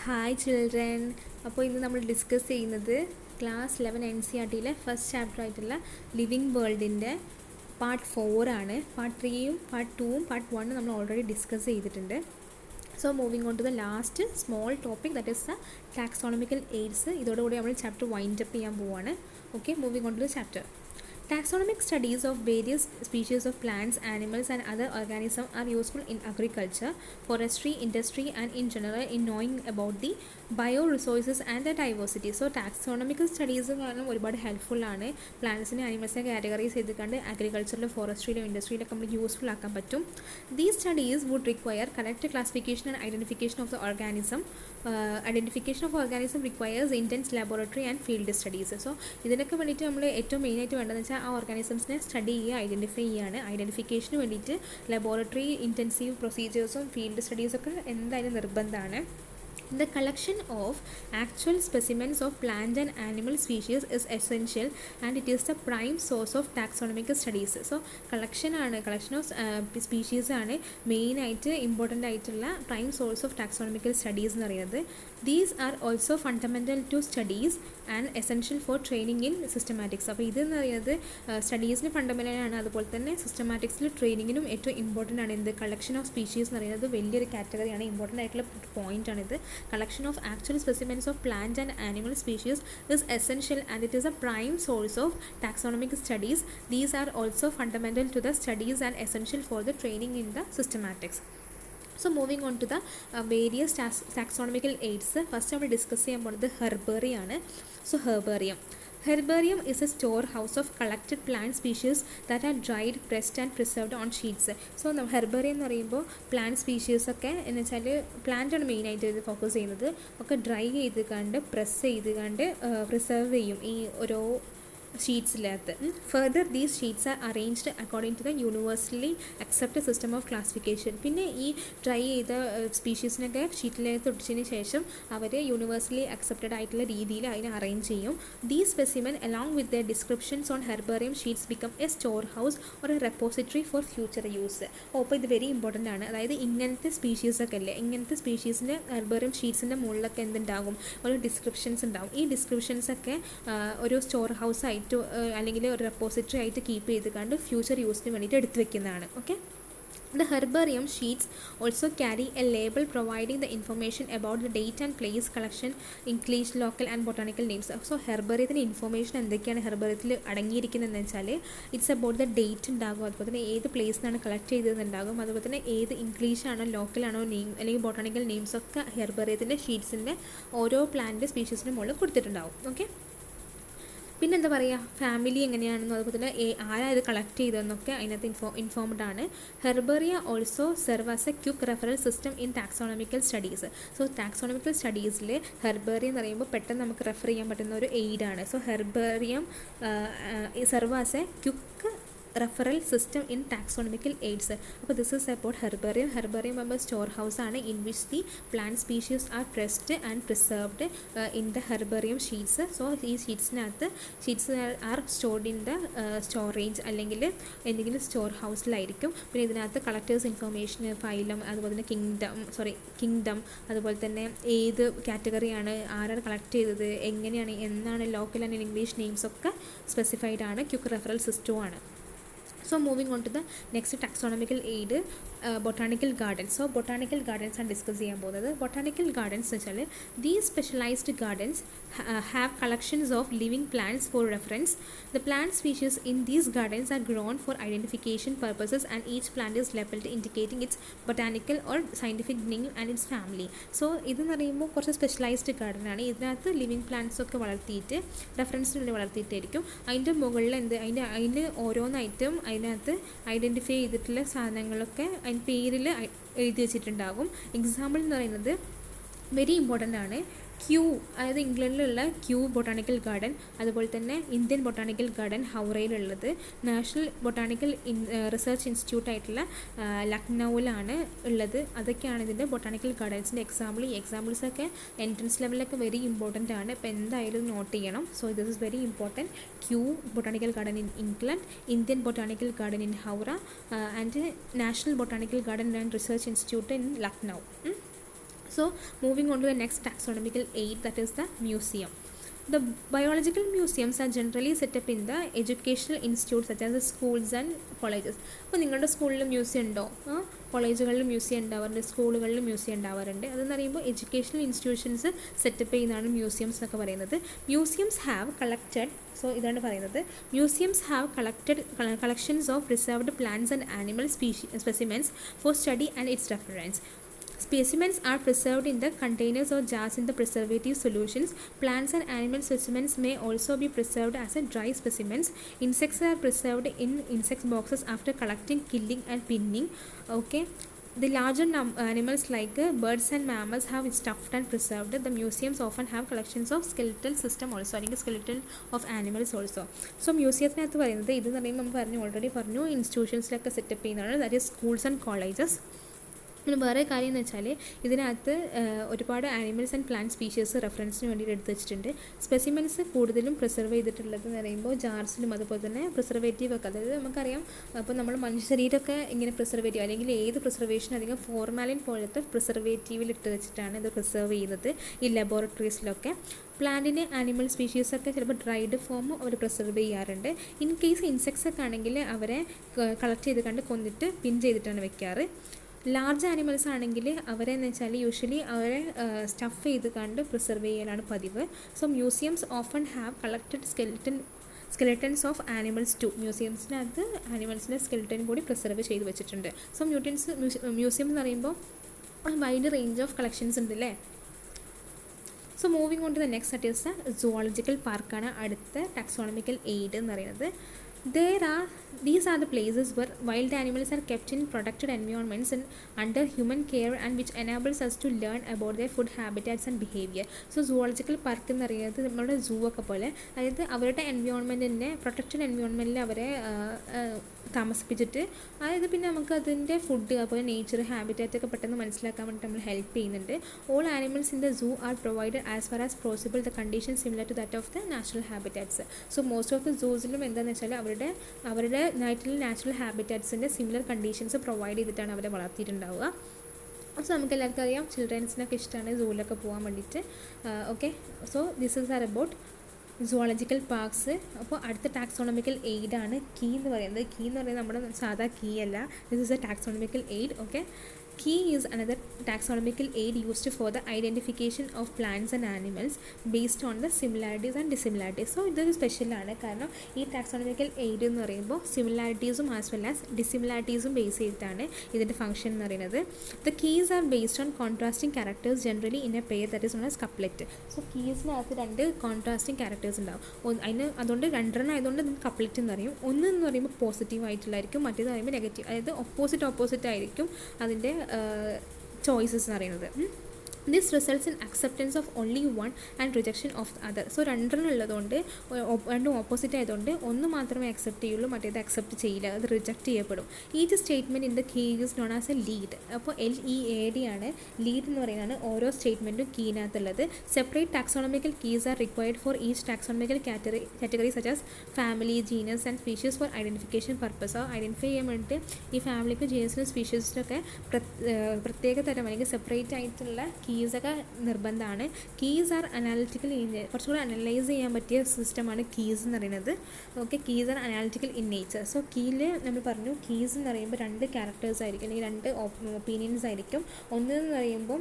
Hi children. അപ്പോൾ ഇന്ന് നമ്മൾ ഡിസ്കസ് ചെയ്യുന്നത് ക്ലാസ് 11 NCERTയിലെ ഫസ്റ്റ് ചാപ്റ്റർ ആയിട്ടുള്ള ലിവിങ് വേൾഡിൻ്റെ പാർട്ട് 4 ആണ്. പാർട്ട് 3യും പാർട്ട് 2വും പാർട്ട് 1 നമ്മൾ ഓൾറെഡി ഡിസ്കസ് ചെയ്തിട്ടുണ്ട്. So moving on to the last small topic, that is the taxonomical aids. ഇതോടുകൂടി നമ്മൾ ചാപ്റ്റർ വൈൻഡ് അപ്പ് ചെയ്യാൻ പോവുകയാണ്. Okay, moving on to the chapter. Taxonomic studies of various species of plants, animals, and other organisms are useful in agriculture, forestry, industry, and in general in knowing about the bioresources and the diversity. So, taxonomical studies ഒരുപാട് helpful ആണ്. പ്ലാന്റ്സിനെ ആനിമൽസിനെ categorise ചെയ്തിട്ടുണ്ട് അഗ്രികൾച്ചറിലും ഫോറസ്ട്രിയിലും ഇൻഡസ്ട്രിയിലൊക്കെ നമ്മൾ useful ആക്കാൻ പറ്റും. These studies would require correct classification and identification of the organism. Identification of organism requires intense laboratory and field studies. So ഇതിനൊക്കെ വേണ്ടിയിട്ട് നമ്മൾ ഏറ്റവും മെയിനായിട്ട് വേണ്ടതെന്ന് വെച്ചാൽ ആ ഓർഗാനിസംസിനെ സ്റ്റഡി ചെയ്യുക, ഐഡൻറ്റിഫൈ ചെയ്യുകയാണ്. ഐഡൻറ്റിഫിക്കേഷന് വേണ്ടിയിട്ട് ലബോറട്ടറി ഇൻറ്റൻസീവ് പ്രൊസീജിയേഴ്സും ഫീൽഡ് സ്റ്റഡീസൊക്കെ എന്തായാലും നിർബന്ധമാണ്. The collection of actual specimens of plant and animal species is essential and it is the prime source of taxonomical studies. So collection of species ആണ് മെയിനായിട്ട് ഇമ്പോർട്ടൻ്റ് ആയിട്ടുള്ള prime source of taxonomical studies എന്ന് പറയുന്നത്. These are also fundamental to studies and essential for training in systematics. അപ്പോൾ ഇതെന്ന് പറയുന്നത് സ്റ്റഡീസിന് ഫണ്ടമെൻ്റലാണ്, അതുപോലെ തന്നെ സിസ്റ്റമാറ്റിക്സിൽ ട്രെയിനിങ്ങിനും ഏറ്റവും ഇമ്പോർട്ടൻ്റ് ആണ്. എന്ത് കളക്ഷൻ ഓഫ് സ്പീഷീസ് എന്ന് പറയുന്നത് വലിയൊരു കാറ്റഗറിയാണ്, ഇമ്പോർട്ടൻ്റ് ആയിട്ടുള്ള പോയിൻ്റാണിത്. Collection of actual specimens of plant and animal species is essential and it is a prime source of taxonomic studies. These are also fundamental to the studies and essential for the training in the systematics. So moving on to the various taxonomical aids. First നമ്മൾ discuss ചെയ്യാൻ പോകുന്നത് herbarium ആണ്. So Herbarium is a storehouse of collected plant species that are dried, pressed and preserved on sheets. So herbarium എന്ന് പറയുമ്പോൾ plant species ഒക്കെ എന്ന് വെച്ചാൽ പ്ലാന്റാണ് മെയിനായിട്ട് ഇത് ഫോക്കസ് ചെയ്യുന്നത്. ഒക്കെ ഡ്രൈ ചെയ്ത് കണ്ട് പ്രസ് ചെയ്ത് കണ്ട് പ്രിസർവ് ചെയ്യും ഈ ഓരോ ഷീറ്റ്സിനകത്ത്. Further these sheets are arranged according to the universally accepted system of classification. പിന്നെ ഈ ഡ്രൈ ചെയ്ത സ്പീഷീസിനൊക്കെ ഷീറ്റിലേക്ക് ഒട്ടിച്ചതിന് ശേഷം അവർ യൂണിവേഴ്സലി അക്സെപ്റ്റഡ് ആയിട്ടുള്ള രീതിയിൽ അതിനെ അറേഞ്ച് ചെയ്യും. These specimen along with the descriptions on herbarium sheets become A store house or A repository for future use. അപ്പോൾ ഇത് വെരി ഇമ്പോർട്ടൻ്റ് ആണ്. അതായത് ഇങ്ങനത്തെ സ്പീഷീസൊക്കെ അല്ലേ, ഇങ്ങനത്തെ സ്പീഷീസിൻ്റെ ഹെർബേറിയം ഷീറ്റ്സിൻ്റെ മുകളിലൊക്കെ എന്തുണ്ടാകും, ഒരു ഡിസ്ക്രിപ്ഷൻസ് ഉണ്ടാകും. ഈ ഡിസ്ക്രിപ്ഷൻസൊക്കെ ഒരു സ്റ്റോർ ഹൗസ് ആയിട്ട് അല്ലെങ്കിൽ ഒരു റെപ്പോസിറ്ററി ആയിട്ട് കീപ്പ് ചെയ്ത് കണ്ട് ഫ്യൂച്ചർ യൂസിന് വേണ്ടിയിട്ട് എടുത്തു വെക്കുന്നതാണ്. Okay, The herbarium sheets also carry a label providing the information about the date and place collection, English, local and botanical names. So ഹെർബേറിയത്തിൻ്റെ ഇൻഫർമേഷൻ എന്തൊക്കെയാണ് ഹെർബേറിയത്തിൽ അടങ്ങിയിരിക്കുന്നതെന്ന് വെച്ചാൽ ഇറ്റ്സ് അബൌട്ട് ദ ഡേറ്റ് ഉണ്ടാകും, അതുപോലെ തന്നെ ഏത് പ്ലേസിൽ നിന്നാണ് കളക്ട് ചെയ്തതെന്നുണ്ടാകും, അതുപോലെ തന്നെ ഏത് ഇംഗ്ലീഷാണോ ലോക്കലാണോ നെയിം അല്ലെങ്കിൽ ബൊട്ടാണിക്കൽ നെയിംസൊക്കെ ഹെർബേറിയത്തിൻ്റെ ഷീറ്റ്സിൻ്റെ ഓരോ പ്ലാന്റ് സ്പീഷീസിൻ്റെ മുകളിൽ കൊടുത്തിട്ടുണ്ടാകും. ഓക്കെ, പിന്നെന്താ പറയുക, ഫാമിലി എങ്ങനെയാണെന്നും അതുപോലെ തന്നെ ആരാ ഇത് കളക്ട് ചെയ്തതെന്നൊക്കെ അതിനകത്ത് ഇൻഫോംഡ് ആണ്. Herbaria also serve as a quick referral system in taxonomical studies. So taxonomical സ്റ്റഡീസിൽ ഹെർബേറിയം എന്ന് പറയുമ്പോൾ പെട്ടെന്ന് നമുക്ക് റെഫർ ചെയ്യാൻ പറ്റുന്ന ഒരു എയ്ഡാണ്. So herbarium serve as a quick referral system in taxonomical aids. അപ്പോൾ this is about herbarium. Herbarium എന്ന സ്റ്റോർ ഹൗസ് ആണ് in which the plant species are pressed and preserved in the herbarium sheets. So ഈ sheets are stored in the storage അല്ലെങ്കിൽ എന്തെങ്കിലും store ഹൗസിലായിരിക്കും. പിന്നെ ഇതിനകത്ത് collectors information, phylum, അതുപോലെ തന്നെ kingdom, അതുപോലെ തന്നെ ഏത് കാറ്റഗറിയാണ്, ആരാണ് കളക്ട് ചെയ്തത്, എങ്ങനെയാണ്, എന്നാണ്, ലോക്കൽ ആൻഡ് ഇംഗ്ലീഷ് നെയിംസൊക്കെ സ്പെസിഫൈഡ് ആണ്. ക്വിക്ക് റെഫറൽ സിസ്റ്റവും ആണ്. So moving on to the next taxonomical aid, botanical gardens. So botanical gardens ആണ് ഡിസ്കസ് ചെയ്യാൻ പോകുന്നത്. ബൊട്ടാണിക്കൽ ഗാർഡൻസ് എന്ന് വെച്ചാൽ these specialised gardens have collections of living plants for reference. The plant species in these gardens are grown for identification purposes and each plant is labeled indicating its botanical or scientific name and its family. So ഇതെന്ന് പറയുമ്പോൾ കുറച്ച് specialised garden ആണ്. ഇതിനകത്ത് living plants ഒക്കെ വളർത്തിയിട്ട് റെഫറൻസിന് വേണ്ടി വളർത്തിയിട്ടായിരിക്കും. അതിൻ്റെ മുകളിൽ അതിന് ഓരോന്നായിട്ടും അതിനകത്ത് ഐഡൻറ്റിഫൈ ചെയ്തിട്ടുള്ള സാധനങ്ങളൊക്കെ അതിന് പേരിൽ എഴുതി വെച്ചിട്ടുണ്ടാകും. എക്സാമ്പിൾ എന്ന് പറയുന്നത് വെരി ഇമ്പോർട്ടൻ്റ് ആണ്. അതായത് ഇംഗ്ലണ്ടിലുള്ള ബൊട്ടാണിക്കൽ ഗാർഡൻ, അതുപോലെ തന്നെ ഇന്ത്യൻ ബൊട്ടാണിക്കൽ ഗാർഡൻ ഹൗറയിലുള്ളത്, നാഷണൽ ബൊട്ടാണിക്കൽ റിസർച്ച് ഇൻസ്റ്റിറ്റ്യൂട്ട് ആയിട്ടുള്ള ലക്നൗവിലാണ് ഉള്ളത്. അതൊക്കെയാണ് ഇതിൻ്റെ ബൊട്ടാണിക്കൽ ഗാർഡൻസിൻ്റെ എക്സാമ്പിൾ. ഈ എക്സാമ്പിൾസൊക്കെ എൻട്രൻസ് ലെവലിലൊക്കെ വെരി ഇമ്പോർട്ടൻ്റ് ആണ്. അപ്പോൾ എന്തായാലും നോട്ട് ചെയ്യണം. So this is very important. Botanical garden in England, Indian botanical garden in Howrah and national botanical garden and research institute in Lucknow. So moving on to the next taxonomical aid, that is the museum. The biological museums are generally set up in the educational institutes such as the schools and colleges. അപ്പോൾ നിങ്ങളുടെ സ്കൂളിൽ museum ഉണ്ടോ? കോളേജുകളിൽ museum ഉണ്ടാവാറുണ്ട്, സ്കൂളുകളിൽ museum ഉണ്ടാവാറുണ്ട്. അതെന്ന് പറയുമ്പോൾ എഡ്യൂക്കേഷണൽ ഇൻസ്റ്റിറ്റ്യൂഷൻസ് സെറ്റപ്പ് ചെയ്യുന്നതാണ് മ്യൂസിയംസ് എന്നൊക്കെ പറയുന്നത്. മ്യൂസിയംസ് ഹാവ് കളക്റ്റഡ്, സോ ഇതാണ് പറയുന്നത്, museums have collected collections of preserved plants and animal specimens for study and its reference. Specimens are preserved in the containers or jars in the preservative solutions. Plants and animal specimens may also be preserved as a dry specimens. Insects are preserved in insect boxes after collecting, killing and pinning. Okay. The larger animals like birds and mammals have stuffed and preserved. The museums often have collections of skeletal system also, അല്ലെങ്കിൽ skeletal of animals also. So മ്യൂസിയത്തിനകത്ത് പറയുന്നത് ഇത് എന്ന് പറയുമ്പോൾ നമ്മൾ already പറഞ്ഞു ഇൻസ്റ്റിറ്റ്യൂഷൻസിലൊക്കെ setup ചെയ്യുന്നതാണ്, that is schools and colleges. പിന്നെ വേറെ കാര്യം എന്ന് വെച്ചാൽ ഇതിനകത്ത് ഒരുപാട് ആനിമൽസ് ആൻഡ് പ്ലാന്റ് സ്പീഷീസ് റെഫറൻസിന് വേണ്ടിയിട്ട് എടുത്ത് വെച്ചിട്ടുണ്ട്. സ്പെസിമെൻസ് കൂടുതലും പ്രിസർവ് ചെയ്തിട്ടുള്ളത് എന്ന് പറയുമ്പോൾ ജാർസിലും അതുപോലെ തന്നെ പ്രിസർവേറ്റീവ് ഒക്കെ, അതായത് നമുക്കറിയാം അപ്പോൾ നമ്മൾ മനുഷ്യ ശരീരമൊക്കെ ഇങ്ങനെ പ്രിസർവേറ്റീവ് അല്ലെങ്കിൽ ഏത് പ്രിസർവേഷൻ അധികം ഫോർമാലിൻ പോലത്തെ പ്രിസർവേറ്റീവിൽ ഇട്ട് വെച്ചിട്ടാണ് ഇത് പ്രിസർവ് ചെയ്യുന്നത് ഈ ലബോറട്ടറീസിലൊക്കെ. പ്ലാന്റിന് ആനിമൽ സ്പീഷീസൊക്കെ ചിലപ്പോൾ ഡ്രൈഡ് ഫോം അവർ പ്രിസർവ് ചെയ്യാറുണ്ട്. ഇൻ കേസ് ഇൻസെക്ട്സ് ഒക്കെ ആണെങ്കിൽ അവരെ കളക്ട് ചെയ്ത് കണ്ട് കൊന്നിട്ട് പിൻ ചെയ്തിട്ടാണ് വെക്കാറ്. ലാർജ് ആനിമൽസ് ആണെങ്കിൽ അവരെന്ന് വെച്ചാൽ യൂഷ്വലി അവരെ സ്റ്റഫ് ചെയ്ത് കണ്ട് പ്രിസർവ് ചെയ്യലാണ് പതിവ്. So museums often have collected skeletons of animals too. മ്യൂസിയംസിനകത്ത് ആനിമൽസിൻ്റെ സ്കെലറ്റൻ കൂടി പ്രിസർവ് ചെയ്ത് വെച്ചിട്ടുണ്ട്. സോ മ്യൂസിയം എന്ന് പറയുമ്പോൾ വൈഡ് റേഞ്ച് ഓഫ് കളക്ഷൻസ് ഉണ്ട് അല്ലേ. So moving on to the next, that is the zoological പാർക്കാണ് അടുത്ത ടാക്സോണമിക്കൽ എയ്ഡ് എന്ന് പറയുന്നത്. These are the places where wild animals are kept in protected environments and under human care, and which enables us to learn about their food habitats and behavior. So zoological park എന്ന് പറയുന്നത് നമ്മുടെ സൂ ഒക്കെ പോലെ, അതായത് അവരുടെ എൻവയോൺമെൻറ്റിൻ്റെ protected എൻവയോൺമെൻറ്റിൽ അവരെ താമസിപ്പിച്ചിട്ട്, അതായത് പിന്നെ നമുക്ക് അതിൻ്റെ ഫുഡ് അതുപോലെ നേച്ചർ ഹാബിറ്റാറ്റൊക്കെ പെട്ടെന്ന് മനസ്സിലാക്കാൻ വേണ്ടിയിട്ട് നമ്മൾ ഹെൽപ്പ് ചെയ്യുന്നുണ്ട്. All animals in the zoo are provided as far as possible the condition similar to that of the natural habitats. So most of the സൂസിലും എന്താണെന്ന് വെച്ചാൽ അവരുടെ നാച്ചുറൽ ഹാബിറ്റാറ്റ്സിൻ്റെ സിമിലർ കണ്ടീഷൻസ് പ്രൊവൈഡ് ചെയ്തിട്ടാണ് അവരെ വളർത്തിയിട്ടുണ്ടാവുക. സോ നമുക്ക് എല്ലാവർക്കും അറിയാം ചിൽഡ്രൻസിനൊക്കെ ഇഷ്ടമാണ് സൂവിലൊക്കെ പോകാൻ വേണ്ടിയിട്ട്. Okay, so this is are about zoological parks. അപ്പോൾ അടുത്ത ടാക്സോണമിക്കൽ എയ്ഡാണ് കീ എന്ന് പറയുന്നത്. കീ എന്ന് പറയുന്നത് നമ്മുടെ സാധാ കീ അല്ല, this is A taxonomical aid. Okay, Key is another taxonomical aid used for the identification of plants and animals based on the similarities and dissimilarities. So ഇതൊരു സ്പെഷ്യലാണ്, കാരണം ഈ ടാക്സോണമിക്കൽ എയ്ഡ് എന്ന് പറയുമ്പോൾ സിമിലാരിറ്റീസും ആസ് വെൽ ആസ് ഡിസിമിലാരിറ്റീസും base ചെയ്തിട്ടാണ് ഇതിൻ്റെ ഫംഗ്ഷൻ എന്ന് പറയുന്നത്. The keys are based on contrasting characters generally in a pair, that is known as couplet. So കീസിനകത്ത് രണ്ട് കോൺട്രാസ്റ്റിംഗ് ക്യാരക്ടേഴ്സ് ഉണ്ടാവും. അതുകൊണ്ട് രണ്ടെണ്ണം ആയതുകൊണ്ട് നമുക്ക് കപ്ലെറ്റ് എന്ന് പറയും. ഒന്ന് എന്ന് പറയുമ്പോൾ പോസിറ്റീവ് ആയിട്ടുള്ളതായിരിക്കും, മറ്റേത് പറയുമ്പോൾ നെഗറ്റീവ്, അതായത് ഓപ്പോസിറ്റ് ആയിരിക്കും അതിൻ്റെ ചോയ്സസ് എന്ന് പറയുന്നത്. This results in acceptance of only one and rejection of the other. So രണ്ടെണ്ണം ഉള്ളതുകൊണ്ട് രണ്ടും ഓപ്പോസിറ്റ് ആയതുകൊണ്ട് ഒന്ന് മാത്രമേ അക്സെപ്റ്റ് ചെയ്യുള്ളൂ, മറ്റേത് അക്സെപ്റ്റ് ചെയ്യില്ല, അത് റിജക്റ്റ് ചെയ്യപ്പെടും. Each statement in the key is known as a lead. അപ്പോൾ LEAD ആണ് ലീഡ് എന്ന് പറയുന്നത് ഓരോ സ്റ്റേറ്റ്മെൻറ്റും കീനകത്തുള്ളത്. Separate taxonomical keys are required for each taxonomical category such as family, genus and species for identification purpose. Identify ചെയ്യാൻ വേണ്ടിയിട്ട് ഈ ഫാമിലിക്കും ജീനസിനും സ്പീഷീസിനൊക്കെ പ്രത്യേക തരം അല്ലെങ്കിൽ സെപ്പറേറ്റ് ആയിട്ടുള്ള കീസൊക്കെ നിർബന്ധമാണ്. കീസ് ആർ അനാലിറ്റിക്കൽ കുറച്ചുകൂടി അനലൈസ് ചെയ്യാൻ പറ്റിയ സിസ്റ്റമാണ് കീസ് എന്ന് പറയുന്നത്. Okay, keys are analytical in nature. So കീയിൽ നമ്മൾ പറഞ്ഞു കീസ് എന്ന് പറയുമ്പോൾ രണ്ട് ക്യാരക്ടേഴ്സ് ആയിരിക്കും അല്ലെങ്കിൽ രണ്ട് ഒപ്പീനിയൻസ് ആയിരിക്കും. ഒന്നെന്ന് പറയുമ്പോൾ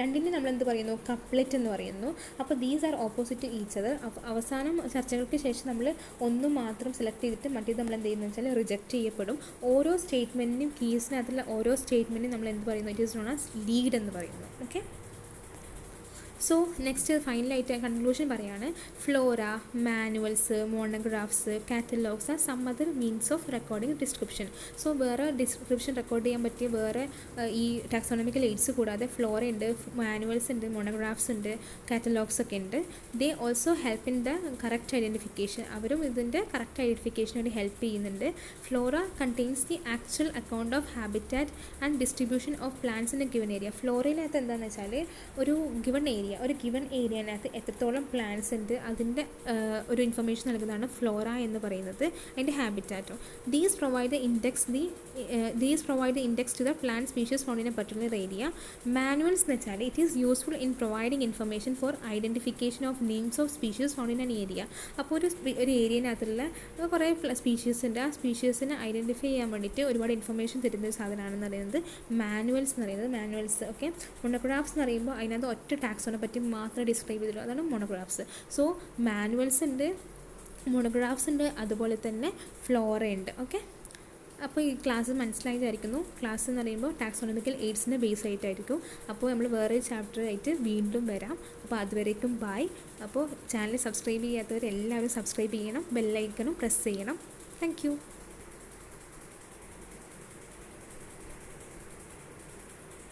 രണ്ടിന് നമ്മളെന്ത് പറയുന്നു, കപ്ലെറ്റ് എന്ന് പറയുന്നു. അപ്പോൾ these are opposite each other. അപ്പോൾ അവസാനം ചർച്ചകൾക്ക് ശേഷം നമ്മൾ ഒന്ന് മാത്രം സെലക്ട് ചെയ്തിട്ട് മറ്റേത് നമ്മൾ എന്ത് ചെയ്യുന്നത് വെച്ചാൽ റിജക്റ്റ് ചെയ്യപ്പെടും. ഓരോ സ്റ്റേറ്റ്മെൻറ്റിനും കീസിനകത്തുള്ള ഓരോ സ്റ്റേറ്റ്മെൻറ്റിനും നമ്മൾ എന്ത് പറയുന്നു, it is known as lead എന്ന് പറയുന്നു. ഓക്കെ, സോ നെക്സ്റ്റ് ഫൈനലായിട്ട് കൺക്ലൂഷൻ പറയുകയാണ്. Flora, manuals, monographs, catalogues are some other means of recording description. So വേറെ ഡിസ്ക്രിപ്ഷൻ റെക്കോർഡ് ചെയ്യാൻ പറ്റിയ വേറെ ഈ ടാക്സോണമിക്കൽ എയ്ഡ്സ് കൂടാതെ ഫ്ലോറ ഉണ്ട്, മാനുവൽസ് ഉണ്ട്, മോണോഗ്രാഫ്സ് ഉണ്ട്, കാറ്റലോഗ്സ് ഒക്കെ ഉണ്ട്. They also help in the correct identification. അവരും ഇതിൻ്റെ കറക്റ്റ് ഐഡൻറ്റിഫിക്കേഷന് വേണ്ടി ഹെൽപ്പ് ചെയ്യുന്നുണ്ട്. Flora contains the actual account of habitat and distribution of plants in a given area. ഫ്ലോറയിനകത്ത് എന്താണെന്ന് വെച്ചാൽ ഒരു ഗിവൺ ഏരിയ ഏരിയ, ഒരു ഗിവൺ ഏരിയനകത്ത് എത്രത്തോളം പ്ലാന്റ്സ് ഉണ്ട് അതിൻ്റെ ഒരു ഇൻഫർമേഷൻ നൽകുന്നതാണ് ഫ്ലോറ എന്ന് പറയുന്നത്, അതിൻ്റെ ഹാബിറ്റാറ്റോ. These provide the index to the plant species found in a particular area. Manuals എന്ന് വെച്ചാൽ it is useful in providing information for identification of names of species found in an area. അപ്പോൾ ഒരു ഏരിയനകത്തുള്ള കുറേ species ഉണ്ട്, ആ സ്പീഷീസിനെ identify ചെയ്യാൻ വേണ്ടിയിട്ട് ഒരുപാട് ഇൻഫർമേഷൻ തരുന്ന ഒരു സാധനമാണെന്ന് പറയുന്നത് മാനുവൽസ് എന്ന് പറയുന്നത്. Manuals okay. മൊണോഗ്രാഫ്സ് എന്ന് പറയുമ്പോൾ അതിനകത്ത് ഒറ്റ ടാക്സോണെ പറ്റി മാത്രമേ ഡിസ്ക്രൈബ് ചെയ്തിട്ടുള്ളൂ, അതാണ് മൊണോഗ്രാഫ്സ്. സോ മാനുവൽസ് ഉണ്ട്, മൊണോഗ്രാഫ്സ് ഉണ്ട്, അതുപോലെ തന്നെ ഫ്ലോറ ഉണ്ട്. ഓക്കെ, അപ്പോൾ ഈ ക്ലാസ് മനസ്സിലായതായിരിക്കുന്നു. ക്ലാസ് എന്ന് പറയുമ്പോൾ ടാക്സോണമിക്കൽ എയ്ഡ്സിൻ്റെ ബേസ് ആയിട്ടായിരിക്കും. അപ്പോൾ നമ്മൾ വേറെ ചാപ്റ്റർ ആയിട്ട് വീണ്ടും വരാം. അപ്പോൾ അതുവരേക്കും ബൈ. അപ്പോൾ ചാനൽ സബ്സ്ക്രൈബ് ചെയ്യാത്തവർ എല്ലാവരും സബ്സ്ക്രൈബ് ചെയ്യണം, ബെല്ലൈക്കണും പ്രസ് ചെയ്യണം. Thank you.